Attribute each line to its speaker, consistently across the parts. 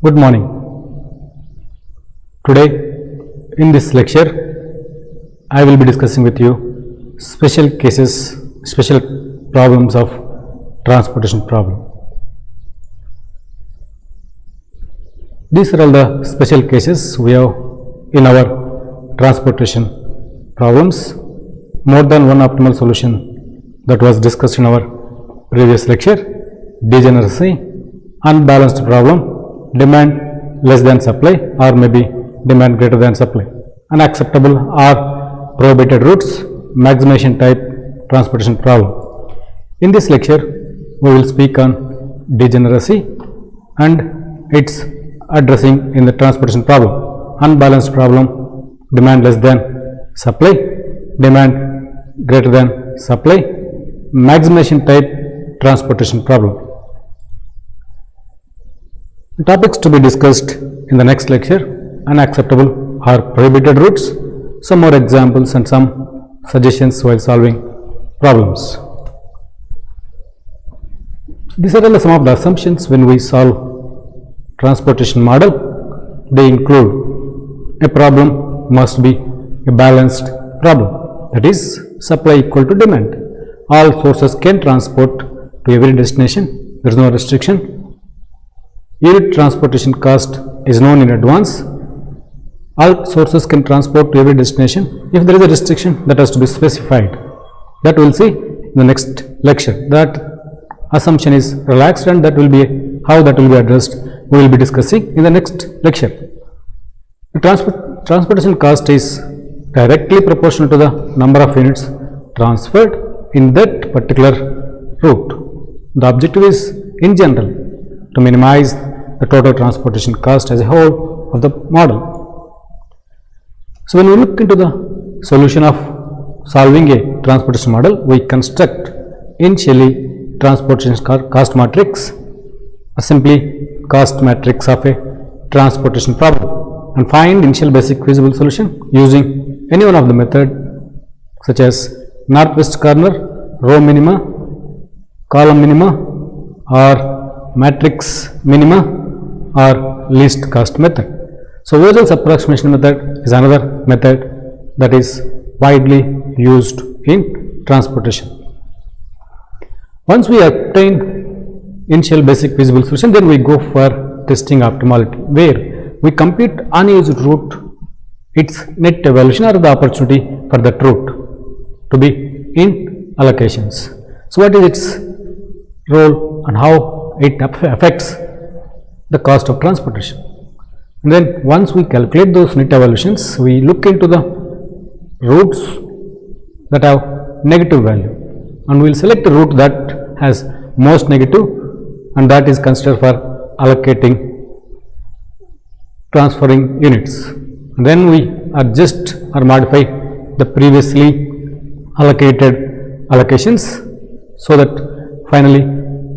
Speaker 1: Good morning. Today in this lecture I will be discussing with you special cases, special problems of transportation problem. These are all the special cases we have in our transportation problems. More than one optimal solution that was discussed in our previous lecture. Degeneracy, unbalanced problem, demand less than supply or maybe demand greater than supply, unacceptable or prohibited routes, maximization type transportation problem. In this lecture we will speak on degeneracy and its addressing in the transportation problem. Unbalanced problem, demand less than supply, demand greater than supply, maximization type transportation problem. Topics to be discussed in the next lecture: unacceptable or prohibited routes, some more examples and some suggestions while solving problems. These are some of the assumptions when we solve transportation model. They include a problem must be a balanced problem, that is supply equal to demand. All sources can transport to every destination, there is no restriction. Unit transportation cost is known in advance. All sources can transport to every destination. If there is a restriction, that has to be specified. That we will see in the next lecture. That assumption is relaxed and that will be how that will be addressed. We will be discussing in the next lecture. The transportation cost is directly proportional to the number of units transferred in that particular route. The objective is, in general, to minimize the total transportation cost as a whole of the model. So when we look into the solution of solving a transportation model, we construct initially transportation cost matrix, a simply cost matrix of a transportation problem, and find initial basic feasible solution using any one of the method such as northwest corner, row minima, column minima, or matrix minima, or least cost method. So Vogel's approximation method is another method that is widely used in transportation. Once we obtain initial basic feasible solution, then we go for testing optimality, where we compute unused route, its net evaluation or the opportunity for that route to be in allocations. So what is its role and how it affects the cost of transportation? And then once we calculate those net evaluations, we look into the routes that have negative value and we will select the route that has most negative, and that is considered for allocating transferring units. And then we adjust or modify the previously allocated allocations so that finally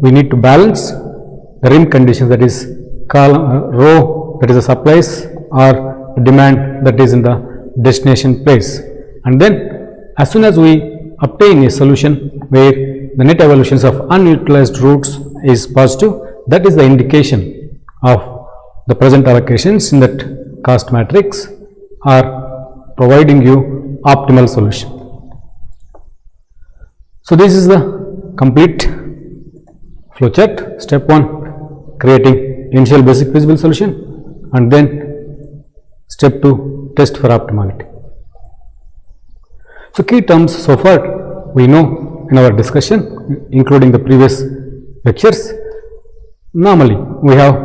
Speaker 1: we need to balance the rim conditions, that is column row, that is the supplies, or the demand that is in the destination place. And then as soon as we obtain a solution where the net evaluations of unutilized routes is positive, that is the indication of the present allocations in that cost matrix are providing you optimal solution. So this is the complete flowchart. Step 1, creating initial basic feasible solution, and then step 2, test for optimality. So key terms so far we know in our discussion, including the previous lectures. Normally we have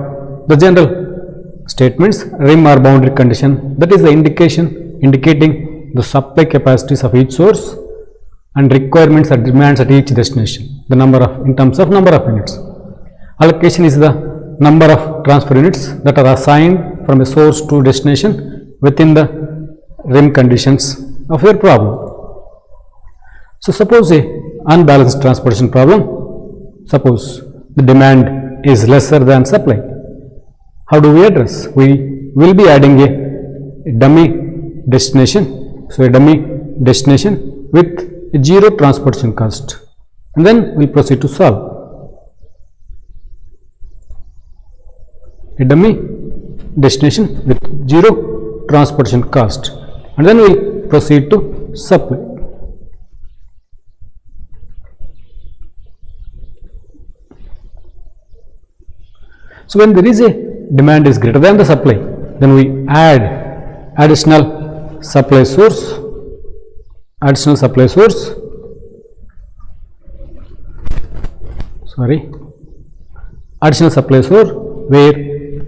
Speaker 1: the general statements: rim or boundary condition, that is the indicating the supply capacities of each source and requirements or demands at each destination, the number of, in terms of number of units. Allocation is the number of transfer units that are assigned from a source to destination within the rim conditions of your problem. So suppose a unbalanced transportation problem, suppose the demand is lesser than supply. How do we address? We will be adding a dummy destination. So a dummy destination with zero transportation cost, and then we will proceed to solve. a dummy destination with zero transportation cost, and then we proceed to supply. So when there is a demand is greater than the supply, then we add additional supply source, additional supply source, additional supply source where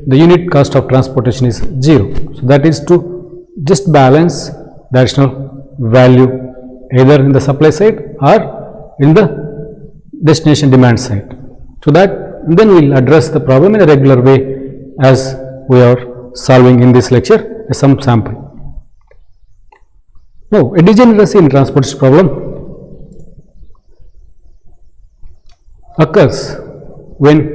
Speaker 1: the unit cost of transportation is 0. So that is to just balance the additional value either in the supply side or in the destination demand side. So that then we will address the problem in a regular way as we are solving in this lecture some sample. Now, a degeneracy in transportation problem occurs when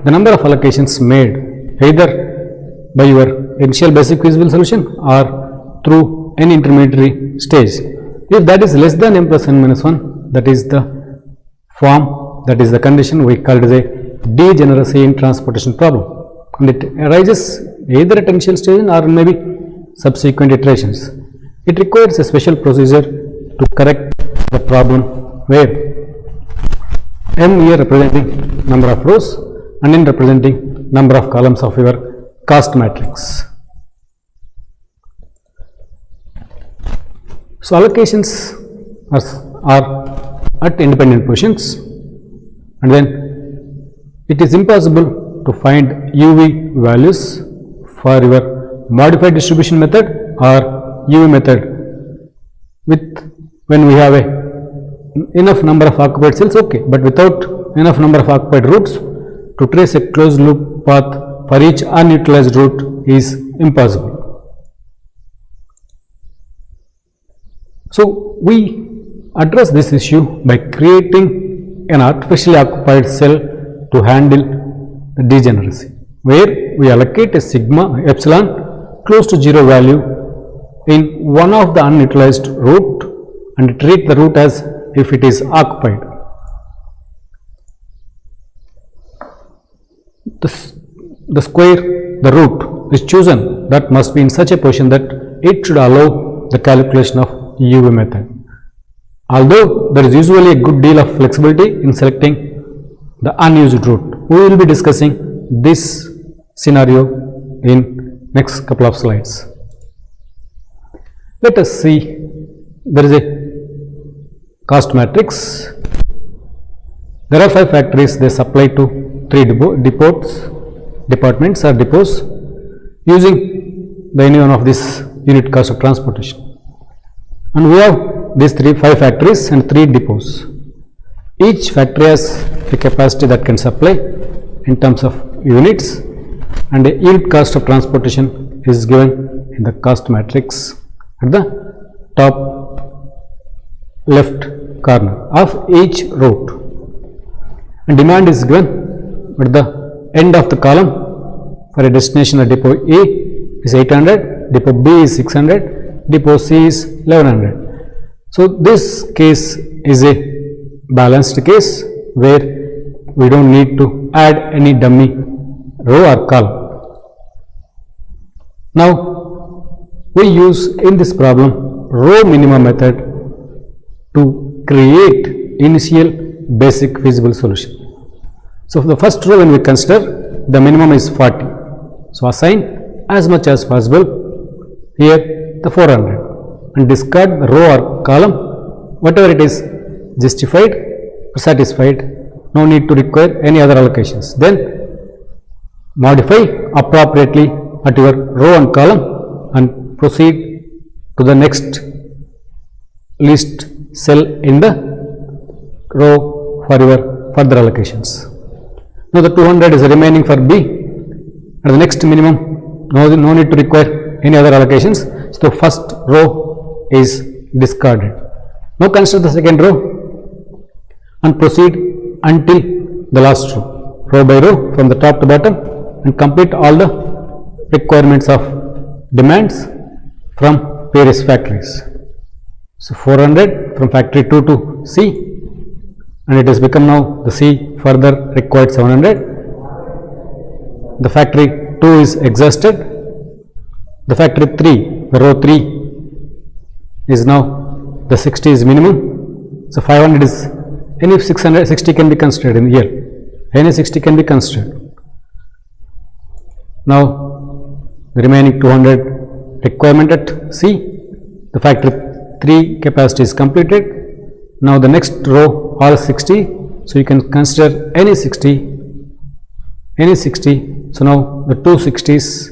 Speaker 1: the number of allocations made either by your initial basic feasible solution or through any intermediary stage, if that is less than m plus n minus 1, that is the form, that is the condition we call it as a degeneracy in transportation problem, and it arises either at initial stage or maybe subsequent iterations. It requires a special procedure to correct the problem where m here representing number of rows and n representing number of columns of your cost matrix. So allocations are at independent positions, and then it is impossible to find UV values for your modified distribution method or UV method when we have enough number of occupied cells, okay, but without enough number of occupied routes, to trace a closed loop path for each unutilized route is impossible. So we address this issue by creating an artificially occupied cell to handle the degeneracy, where we allocate a sigma epsilon close to 0 value in one of the unutilized route and treat the route as if it is occupied. The square, the route is chosen that must be in such a position that it should allow the calculation of UV method. Although there is usually a good deal of flexibility in selecting the unused route, we will be discussing this scenario in next couple of slides. Let us see, there is a cost matrix. There are 5 factories, they supply to 3 departments or depots using the any one of this unit cost of transportation. And we have these 5 factories and 3 depots. Each factory has a capacity that can supply in terms of units, and a unit cost of transportation is given in the cost matrix at the top left corner of each route, and demand is given at the end of the column. For a destination at depot A is 800, depot B is 600, depot C is 1100. So this case is a balanced case where we don't need to add any dummy row or column. Now we use in this problem row minimum method to create initial basic feasible solution. So for the first row, when we consider the minimum is 40, so assign as much as possible here the 400 and discard the row or column whatever it is justified or satisfied, no need to require any other allocations. Then modify appropriately at your row and column and proceed to the next least cell in the row for your further allocations. Now the 200 is remaining for B, and the next minimum, no need to require any other allocations. So the first row is discarded. Now consider the second row and proceed until the last row by row from the top to bottom, and complete all the requirements of demands from various factories. So 400 from factory 2 to C, and it has become now the C further required 700. The factory 2 2 is exhausted. The factor 3, the row 3 is now the 60 is minimum. So 500 is, any 660 can be considered in here. Any 60 can be considered. Now the remaining 200 requirement at C, the factor 3 capacity is completed. Now the next row all 60, so you can consider any 60. So now the 260s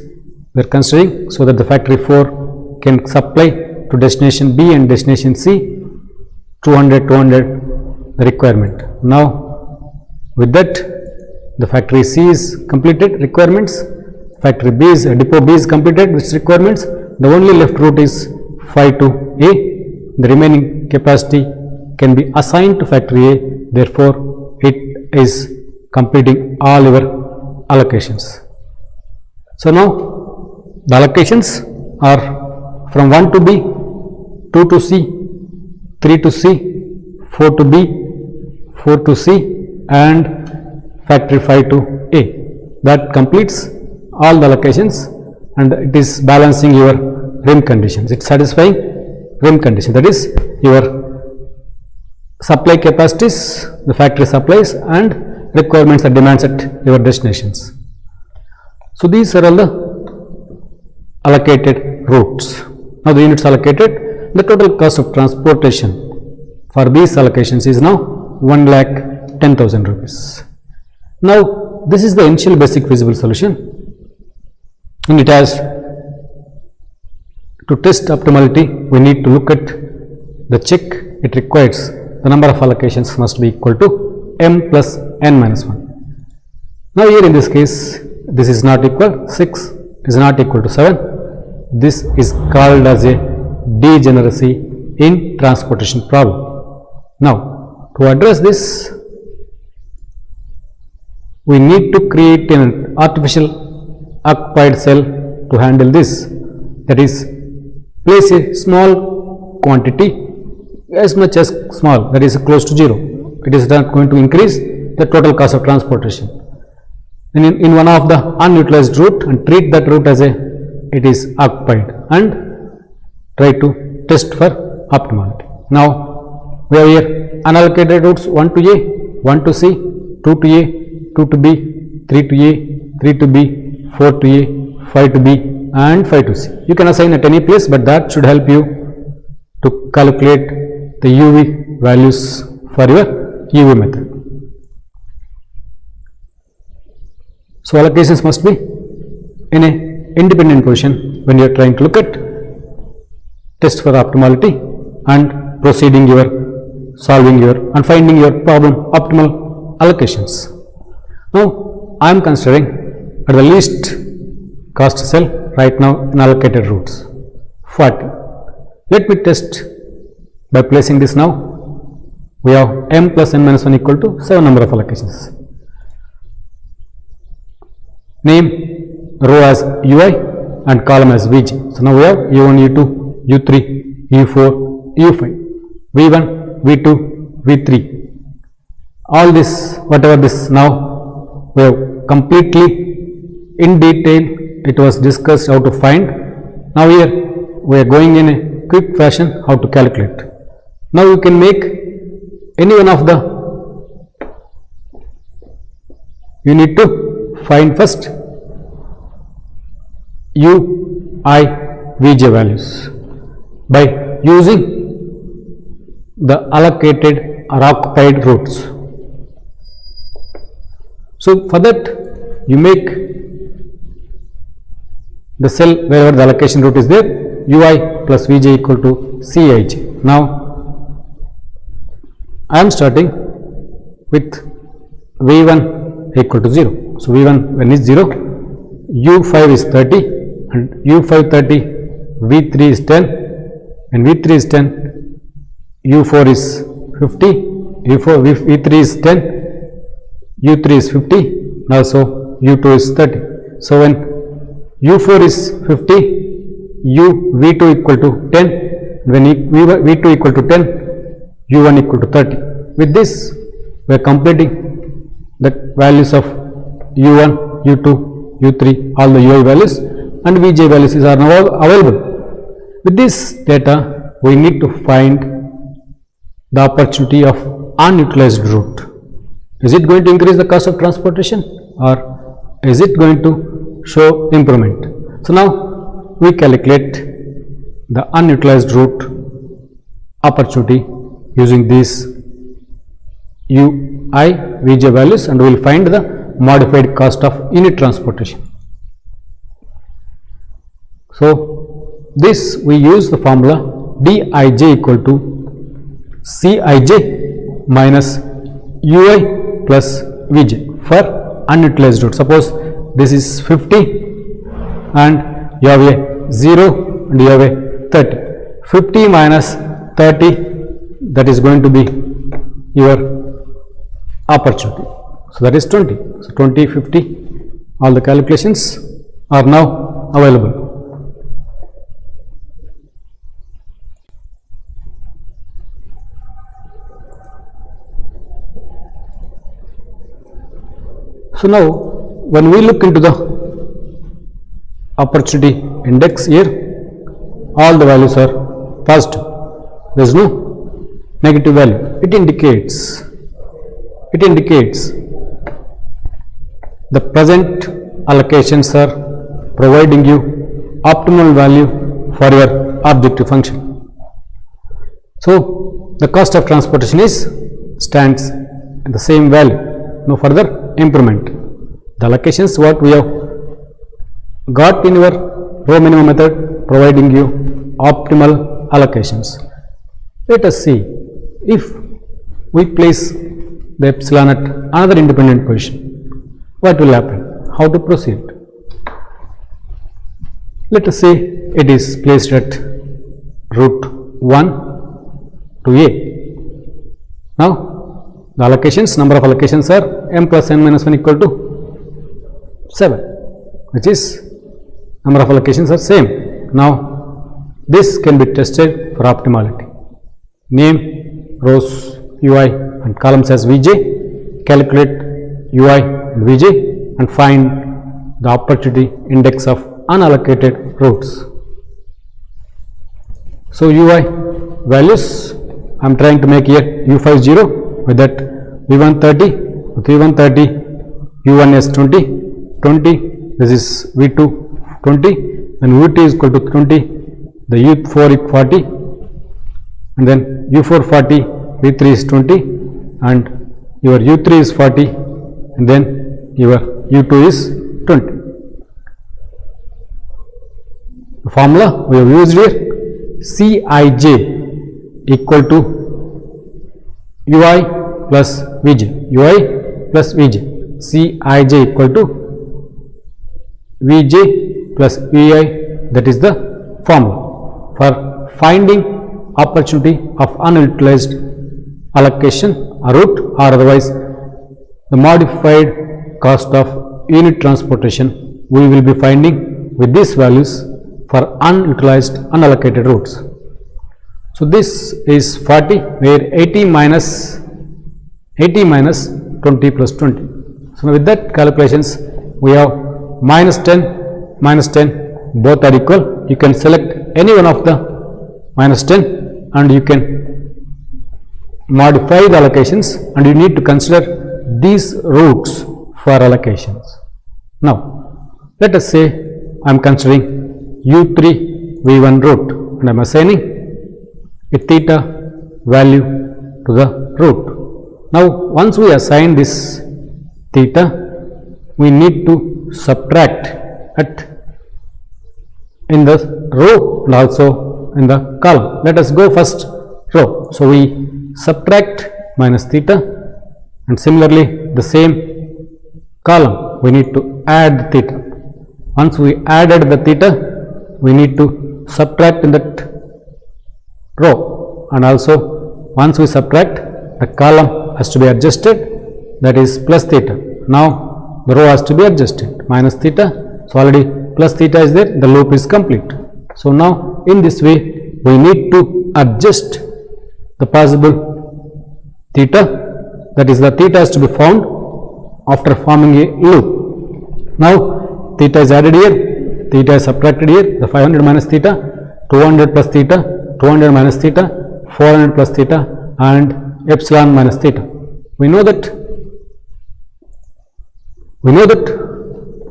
Speaker 1: we are considering, so that the factory 4 can supply to destination B and destination C 200 the requirement. Now with that the factory C is completed requirements, factory B is depot B is completed with requirements. The only left route is 5 to A. The remaining capacity can be assigned to factory A, therefore it is completing all your allocations. So now the allocations are from 1 to B, 2 to C, 3 to C, 4 to B, 4 to C and factory 5 to A. That completes all the allocations and it is balancing your rim conditions. It is satisfying rim condition, that is your supply capacities, the factory supplies and requirements and demands at your destinations. So these are all the allocated routes. Now the units allocated, the total cost of transportation for these allocations is now 1,10,000 rupees. Now this is the initial basic feasible solution and it has, to test optimality we need to look at the check. It requires the number of allocations must be equal to m plus n minus 1. Now here in this case this is not equal 6, is not equal to 7. This is called as a degeneracy in transportation problem. Now to address this we need to create an artificial occupied cell to handle this, that is place a small quantity as much as small, that is close to 0. It is not going to increase the total cost of transportation. And in one of the unutilized route and treat that route as a it is occupied and try to test for optimality. Now we have here unallocated routes 1 to A, 1 to C, 2 to A, 2 to B, 3 to A, 3 to B, 4 to A, 5 to B and 5 to C. You can assign at any place, but that should help you to calculate the UV values for your UV method. So allocations must be in a independent position when you are trying to look at test for optimality and proceeding your solving your and finding your problem optimal allocations. Now I am considering at the least cost cell right now in allocated routes 40. Let me test by placing this now. We have m plus n minus 1 equal to 7 number of allocations. Name row as ui and column as vj. So now we have u1, u2, u3, u4, u5, v1, v2, v3. All this, whatever this now, we have completely in detail it was discussed how to find. Now here we are going in a quick fashion how to calculate. Now you can make any one of the, you need to find first u, I, vj values by using the allocated or occupied routes. So for that you make the cell wherever the allocation route is there, ui plus vj equal to cij. Now I am starting with v1 equal to 0. So v1 when is 0, u5 is 30 and u5 30, v3 is 10 and v3 is 10, u4 is 50, v3 is 10, u3 is 50, also u2 is 30. So when u4 is 50, v2 equal to 10, when v2 equal to 10, u1 equal to 30. With this we are completing the values of u1, u2, u3, all the ui values and vj values are now available. With this data, we need to find the opportunity of unutilized route. Is it going to increase the cost of transportation or is it going to show improvement? So now we calculate the unutilized route opportunity using these ui vj values, and we will find the modified cost of unit transportation. So this we use the formula dij equal to cij minus ui plus vj for unutilized route. Suppose this is 50 and you have a 0 and you have a 30. 50 minus 30, that is going to be your opportunity. So that is 20. So 20, 50, all the calculations are now available. So now when we look into the opportunity index here, all the values are positive. There is no negative value. It indicates the present allocations are providing you optimal value for your objective function. So the cost of transportation stands at the same value, no further improvement. The allocations what we have got in your row minimum method providing you optimal allocations. Let us see if we place the epsilon at another independent position, what will happen, how to proceed. Let us say it is placed at root 1 to a. Now the allocations, number of allocations are m plus n minus 1 equal to 7, which is number of allocations are same. Now this can be tested for optimality. Name rows ui and columns as vj, calculate ui and vj and find the opportunity index of unallocated routes. So ui values I am trying to make here u5 0, with that v1 30, with v1 30 u1 is 20, this is v2 20 and v2 is equal to 20, the u4 is 40 and then u4 40, v3 is 20 and your u3 is 40 and then your u2 is 20. The formula we have used here, Cij equal to ui plus vj, Cij equal to vj plus vi, that is the formula for finding opportunity of unutilized allocation or route, or otherwise the modified cost of unit transportation we will be finding with these values for unutilized unallocated routes. So this is 40, where 80 minus 20 plus 20. So now with that calculations we have minus 10, both are equal. You can select any one of the minus 10 and you can modify the allocations, and you need to consider these routes for allocations. Now let us say I am considering u3 v1 route and I am assigning a theta value to the route. Now once we assign this theta, we need to subtract at in the row and also in the column. Let us go first row. So we subtract minus theta, and similarly the same column we need to add theta. Once we added the theta, we need to subtract in that row, and also once we subtract, the column has to be adjusted, that is plus theta. Now the row has to be adjusted, minus theta, so already plus theta is there, the loop is complete. So now in this way we need to adjust the possible theta, that is the theta has to be found after forming a loop. Now theta is added here, theta is subtracted here, the 500 minus theta, 200 plus theta, 200 minus theta, 400 plus theta, and epsilon minus theta. We know that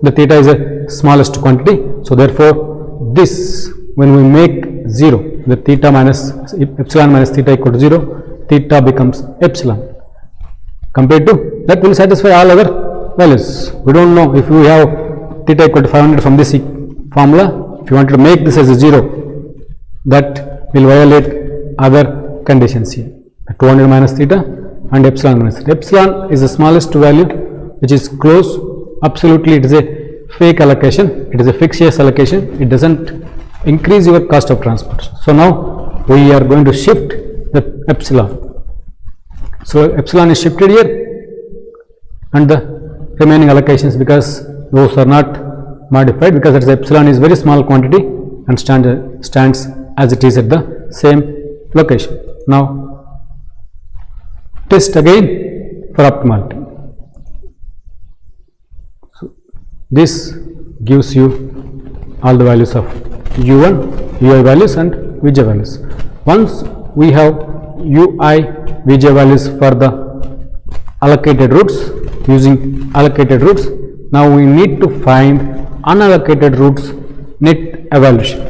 Speaker 1: the theta is a smallest quantity, so therefore this, when we make 0, the theta minus epsilon minus theta equal to 0, theta becomes epsilon. Compared to that, will satisfy all other values. We don't know if we have theta equal to 500 from this formula. If you want to make this as a 0, that will violate other conditions here. 200 minus theta and epsilon minus theta. Epsilon is the smallest value which is close. Absolutely, it is a fake allocation. It is a fictitious allocation. It doesn't increase your cost of transport. So now we are going to shift the epsilon. So epsilon is shifted here, and the remaining allocations, because those are not modified, because that is epsilon is very small quantity and stands as it is at the same location. Now test again for optimality. So this gives you all the values of u1, ui values and vj values. Once we have ui, vj values for the allocated routes, using allocated routes, now we need to find unallocated routes net evaluation.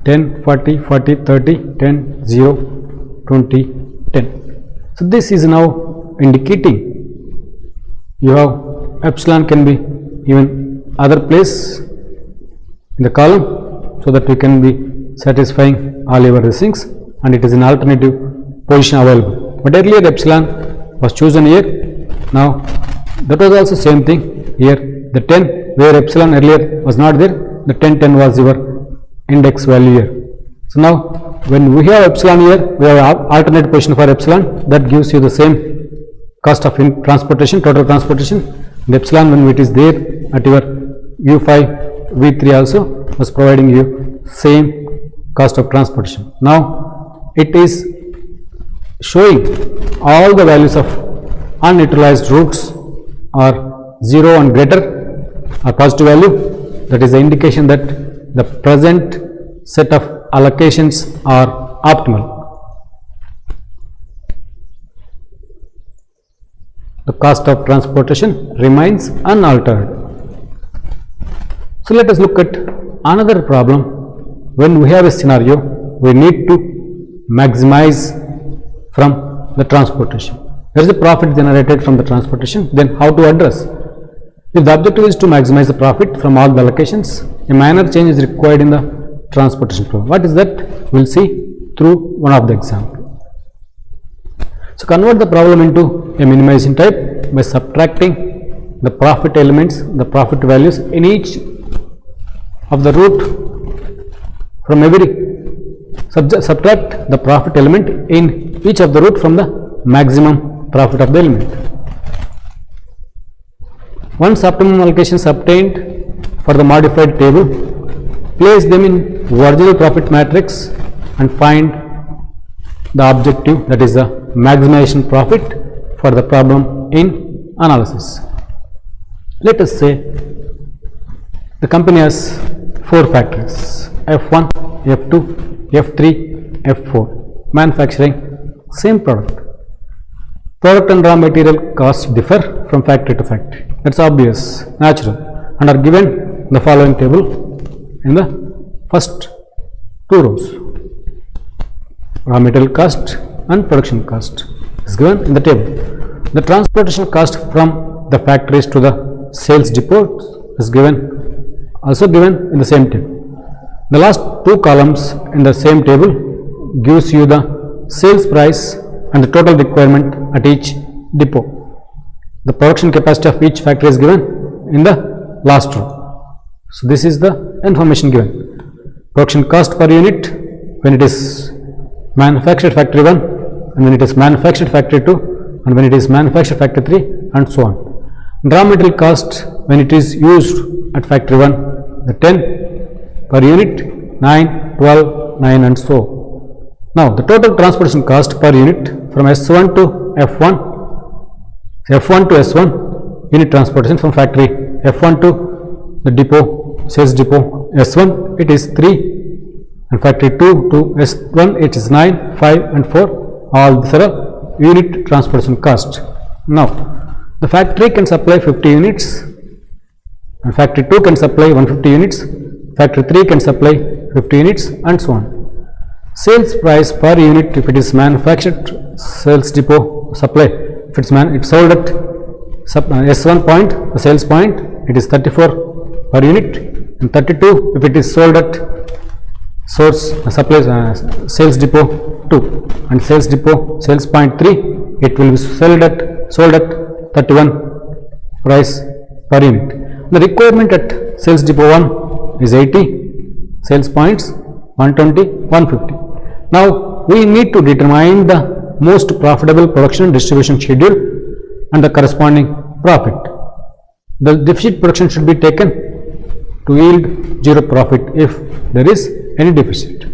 Speaker 1: (10, 40, 40, 30, 10, 0, 20, 10). So this is now indicating you have epsilon can be even other place in the column, so that we can be satisfying all your things, and it is an alternative position available. But earlier epsilon was chosen here. Now that was also same thing here. The 10 where epsilon earlier was not there, the 10 was your index value here. So now when we have epsilon here, we have alternate position for epsilon, that gives you the same cost of transportation, total transportation. The epsilon, when it is there at your u5, v3 also was providing you same cost of transportation. Now it is showing all the values of unutilized routes are 0 and greater or positive value. That is the indication that the present set of allocations are optimal. The cost of transportation remains unaltered. So let us look at another problem. When we have a scenario, we need to maximize from the transportation. There is a profit generated from the transportation, then how to address? If the objective is to maximize the profit from all the allocations, a minor change is required in the transportation problem. What is that? We will see through one of the examples. So convert the problem into a minimization type by subtracting the profit elements, the profit values in each of the route from every. Subtract the profit element in each of the route from the maximum profit of the element. Once optimum allocations obtained for the modified table, place them in original profit matrix and find the objective, that is the maximization profit for the problem in analysis. Let us say the company has 4 factories, F1, F2, F3, F4, manufacturing same product. Product and raw material costs differ from factory to factory. That's obvious, natural, and are given the following table in the first 2 rows. Raw material cost and production cost is given in the table. The transportation cost from the factories to the sales depots is given, also given in the same table. The last 2 columns in the same table gives you the sales price and the total requirement at each depot. The production capacity of each factory is given in the last row. So this is the information given. Production cost per unit when it is manufactured factory 1, and when it is manufactured factory 2, and when it is manufactured factory 3, and so on. And raw material cost when it is used at factory 1, the 10 per unit, 9, 12, 9, and so. Now the total transportation cost per unit from S1 to F1 So F1 to S1 unit transportation from factory F1 to the depot, sales depot S1, it is 3, and factory 2 to S1 it is 9, 5 and 4. All these are unit transportation cost. Now the factory can supply 50 units and factory 2 can supply 150 units, factory 3 can supply 50 units and so on. Sales price per unit if it is manufactured, sales depot supply, if it's sold at S1 point, the sales point, it is 34 per unit, and 32 if it is sold at source supply sales depot 2, and sales depot sales point 3, it will be sold at 31 price per unit. The requirement at sales depot 1 is 80, sales points 120, 150. Now we need to determine the most profitable production and distribution schedule and the corresponding profit. The deficit production should be taken to yield zero profit if there is any deficit.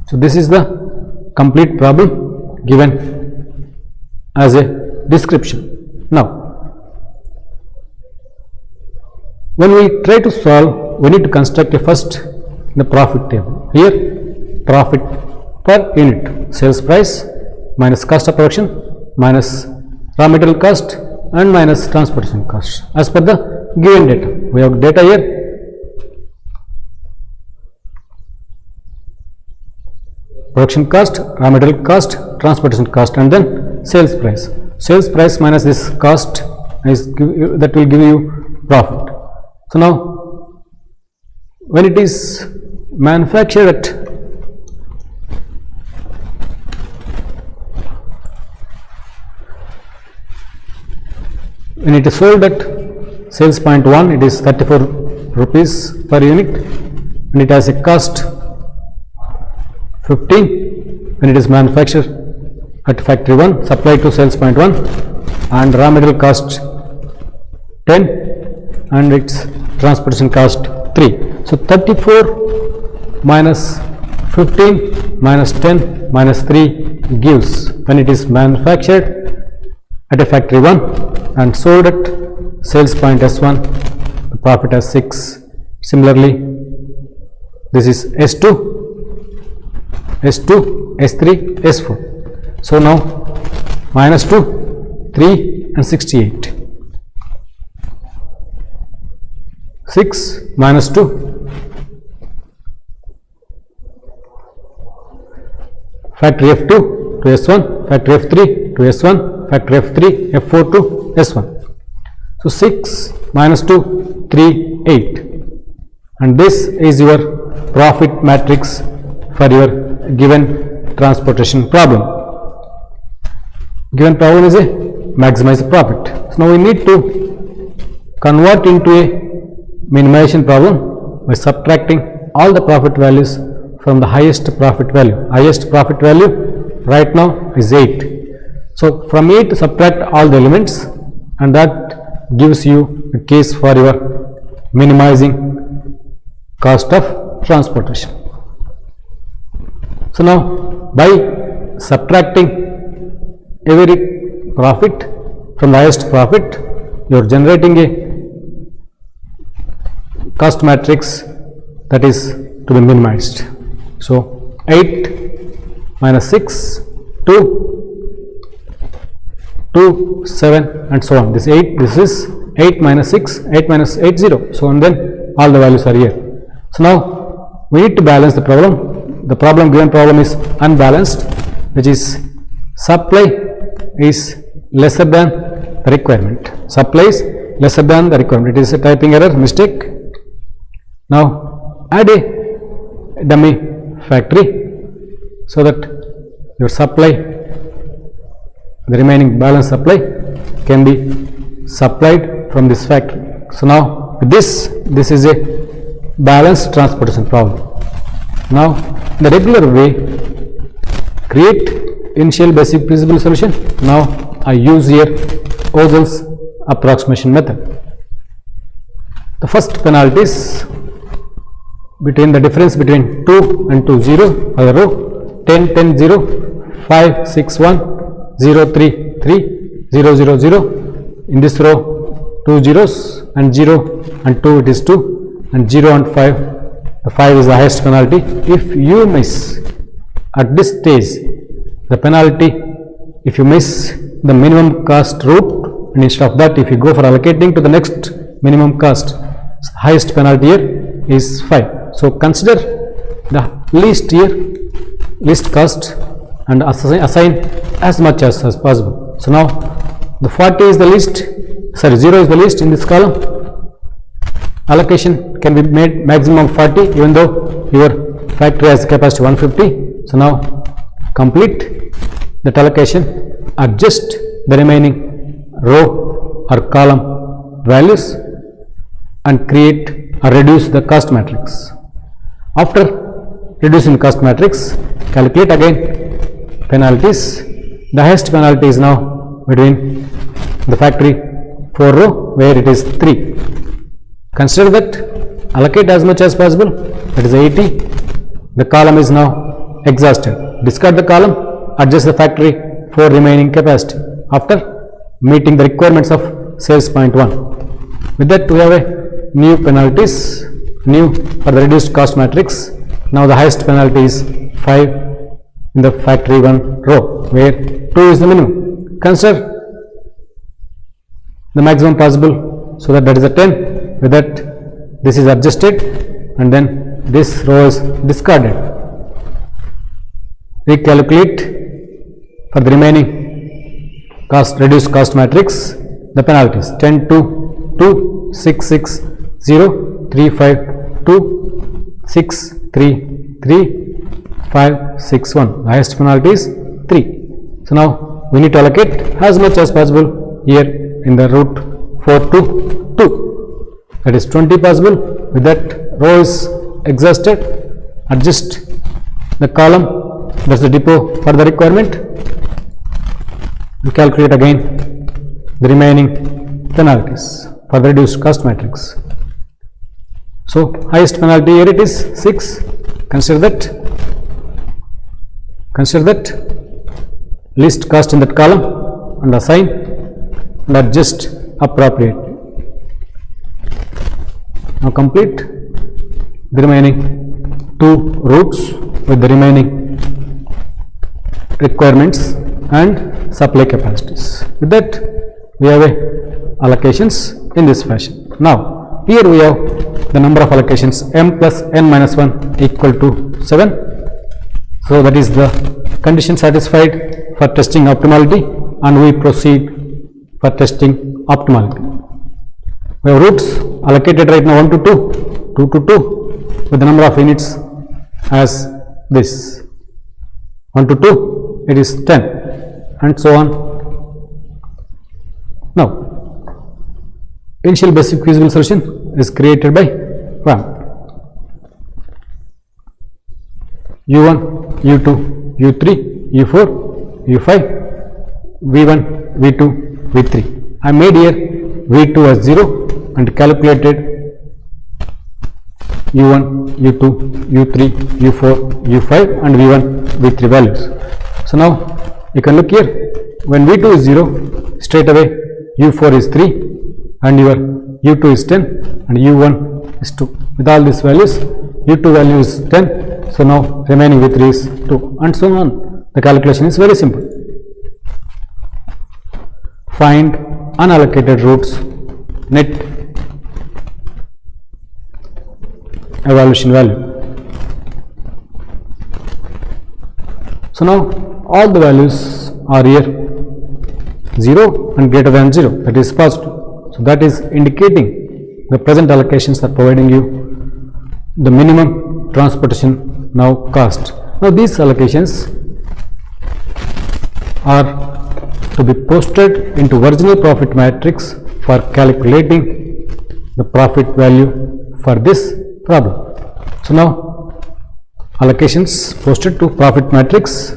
Speaker 1: So this is the complete problem given as a description. Now when we try to solve, we need to construct a first the profit table. Here profit per unit, sales price minus cost of production minus raw material cost and minus transportation cost as per the given data. We have data here, production cost, raw material cost, transportation cost, and then sales price. Sales price minus this cost is that will give you profit. So now when it is manufactured at when it is sold at sales point 1, it is 34 rupees per unit and it has a cost 15 when it is manufactured at factory 1, supplied to sales point 1, and raw material cost 10 and its transportation cost 3. So 34 minus 15 minus 10 minus 3 gives, when it is manufactured at a factory 1 and sold at sales point S1, the profit as 6. Similarly, this is S2, S2, S3, S4. So now minus 2, 3 and 68. 6 minus 2, factory F2 to S1, factory F3 to S1, factory F3, F4 to S1. So 6 minus 2, 3, 8, and this is your profit matrix for your given transportation problem. Given problem is a maximize profit. So now we need to convert into a minimization problem by subtracting all the profit values from the highest profit value. Highest profit value right now is 8. So from 8 subtract all the elements, and that gives you a case for your minimizing cost of transportation. So now by subtracting every profit from the highest profit, you are generating a cost matrix that is to be minimized. So 8 minus 6, 2, 7 and so on. This 8, this is 8 minus 6, 8 minus 8, 0. So and then all the values are here. So now we need to balance the problem. The problem, given problem is unbalanced, which is supply is lesser than the requirement. Supply is lesser than the requirement. It is a typing error, mistake. Now add a dummy factory so that your supply, the remaining balance supply, can be supplied from this factory. So now with this is a balanced transportation problem. Now in the regular way, create initial basic feasible solution. Now I use here Ozel's approximation method. The first penalties between the difference between 2 and 2, 0 for the row, 10, 10, 0, 5, 6, 1, 0, 3, 3, 0, 0, 0, in this row 2 zeros and 0 and 2 it is 2 and 0 and 5, the 5 is the highest penalty. If you miss at this stage the penalty, if you miss the minimum cost route, and instead of that if you go for allocating to the next minimum cost, highest penalty here is 5. So consider the least here, least cost, and assign as much as possible. So now the 40 is the least, 0 is the least in this column. Allocation can be made maximum 40 even though your factory has capacity 150. So now complete that allocation, adjust the remaining row or column values and create or reduce the cost matrix. After reducing cost matrix, calculate again penalties. The highest penalty is now between the factory 4 row where it is 3. Consider that, allocate as much as possible, that is 80. The column is now exhausted. Discard the column, adjust the factory 4 remaining capacity after meeting the requirements of sales point 1. With that we have a new penalties, new for the reduced cost matrix. Now the highest penalty is 5 in the factory 1 row where 2 is the minimum. Consider the maximum possible, so that is a 10. With that this is adjusted and then this row is discarded. Recalculate for the remaining cost, reduced cost matrix, the penalties 10 2 2 6 6 0 3 5 2 6 3 3 5 6 1. Highest penalty is 3. So now we need to allocate as much as possible here in the route 4 to 2, that is 20 possible. With that row is exhausted, adjust the column, that is the depot for the requirement. We calculate again the remaining penalties for the reduced cost matrix. So highest penalty here it is 6. Consider that least cost in that column and assign and adjust appropriately. Now complete the remaining 2 routes with the remaining requirements and supply capacities. With that we have allocations in this fashion. Now here we have the number of allocations m plus n minus 1 equal to 7. So that is the condition satisfied for testing optimality, and we proceed for testing optimality. We have routes allocated right now 1 to 2, 2 to 2 with the number of units as this 1 to 2 it is 10 and so on. Now initial basic feasible solution is created by RAM U1, U2, U3, U4, U5, V1, V2, V3. I made here V2 as 0 and calculated U1, U2, U3, U4, U5 and V1, V3 values. So now you can look here, when V2 is 0, straight away U4 is 3 and your U2 is 10 and U1 is 2. With all these values, U2 value is 10, so now remaining V3 is 2 and so on. The calculation is very simple. Find unallocated routes net evaluation value. So now all the values are here 0 and greater than 0, that is positive. So that is indicating the present allocations are providing you the minimum transportation now cost. Now these allocations are to be posted into original profit matrix for calculating the profit value for this problem. So now allocations posted to profit matrix,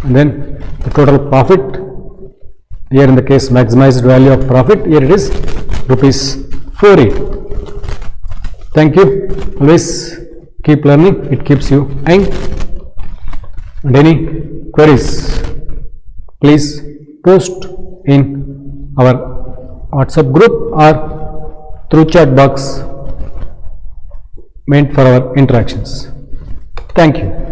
Speaker 1: and then the total profit, here in the case maximized value of profit, here it is rupees 48. Thank you. Always keep learning, it keeps you young. And any queries, please post in our WhatsApp group or through chat box meant for our interactions. Thank you.